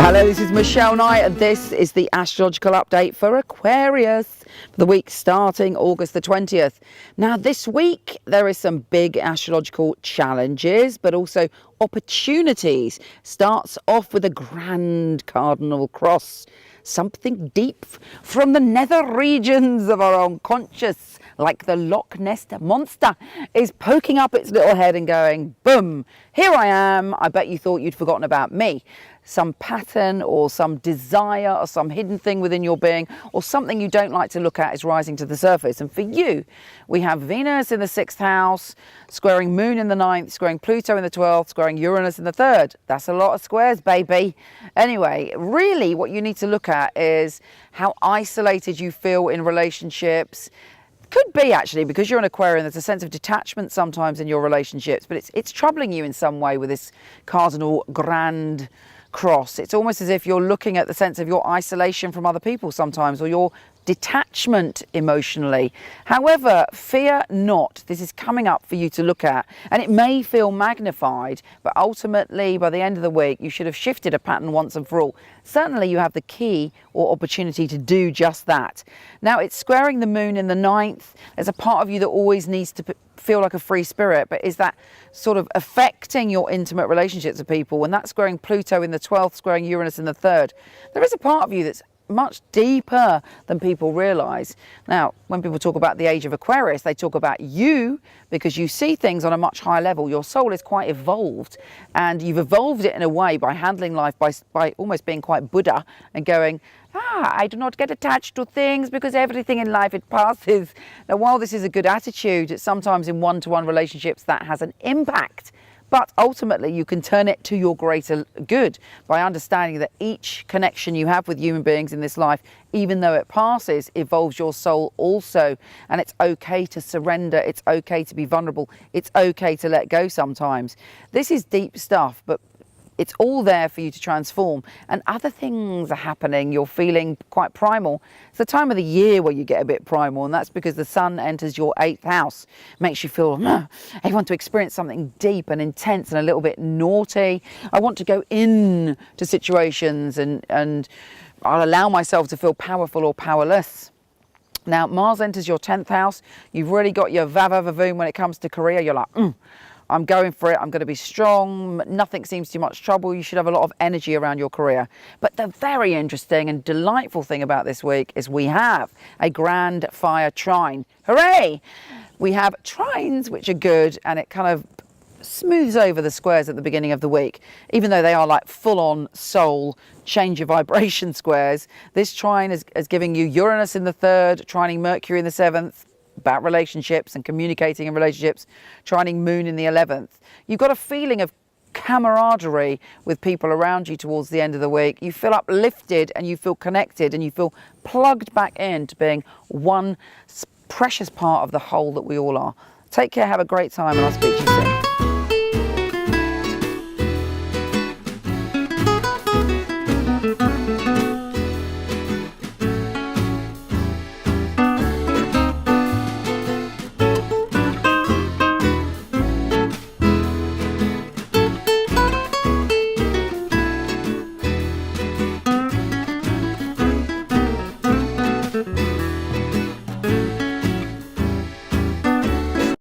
Hello, this is Michele Knight, and this is the astrological update for Aquarius for the week starting August the 20th. Now, this week there is some big astrological challenges, but also opportunities. Starts off with a grand cardinal cross, something deep from the nether regions of our unconscious, like the Loch Ness monster, is poking up its little head and going, boom, here I am. I bet you thought you'd forgotten about me. Some pattern or some desire or some hidden thing within your being or something you don't like to look at is rising to the surface. And for you, we have Venus in the 6th house, squaring Moon in the 9th, squaring Pluto in the 12th, squaring Uranus in the 3rd. That's a lot of squares, baby. Anyway, really what you need to look at is how isolated you feel in relationships. Could be actually, because you're an Aquarian, there's a sense of detachment sometimes in your relationships, but it's troubling you in some way with this cardinal grand cross. It's almost as if you're looking at the sense of your isolation from other people sometimes, or your detachment emotionally. However, fear not. This is coming up for you to look at, and it may feel magnified, but ultimately by the end of the week you should have shifted a pattern once and for all. Certainly you have the key or opportunity to do just that. Now, it's squaring the Moon in the 9th. There's a part of you that always needs to feel like a free spirit, but is that sort of affecting your intimate relationships with people? When that's squaring Pluto in the 12th, squaring Uranus in the 3rd, there is a part of you that's much deeper than people realize. Now, when people talk about the age of Aquarius, they talk about you because you see things on a much higher level. Your soul is quite evolved, and you've evolved it in a way by handling life by almost being quite Buddha and going, I do not get attached to things because everything in life, it passes. Now, while this is a good attitude, sometimes in one-to-one relationships that has an impact. But ultimately, you can turn it to your greater good by understanding that each connection you have with human beings in this life, even though it passes, evolves your soul also. And it's okay to surrender. It's okay to be vulnerable. It's okay to let go sometimes. This is deep stuff, but it's all there for you to transform. And other things are happening. You're feeling quite primal. It's the time of the year where you get a bit primal, and that's because the sun enters your 8th house. Makes you feel, I want to experience something deep and intense and a little bit naughty. I want to go in to situations and I'll allow myself to feel powerful or powerless. Now, Mars enters your 10th house. You've really got your va-va-va-voom when it comes to career. You're like, I'm going for it. I'm going to be strong. Nothing seems too much trouble. You should have a lot of energy around your career. But the very interesting and delightful thing about this week is we have a grand fire trine. Hooray! We have trines, which are good, and it kind of smooths over the squares at the beginning of the week. Even though they are like full-on soul change of vibration squares, this trine is giving you Uranus in the 3rd, trining Mercury in the 7th, about relationships and communicating in relationships, trining Moon in the 11th. You've got a feeling of camaraderie with people around you towards the end of the week. You feel uplifted and you feel connected and you feel plugged back into being one precious part of the whole that we all are. Take care, have a great time, and I'll speak to you soon.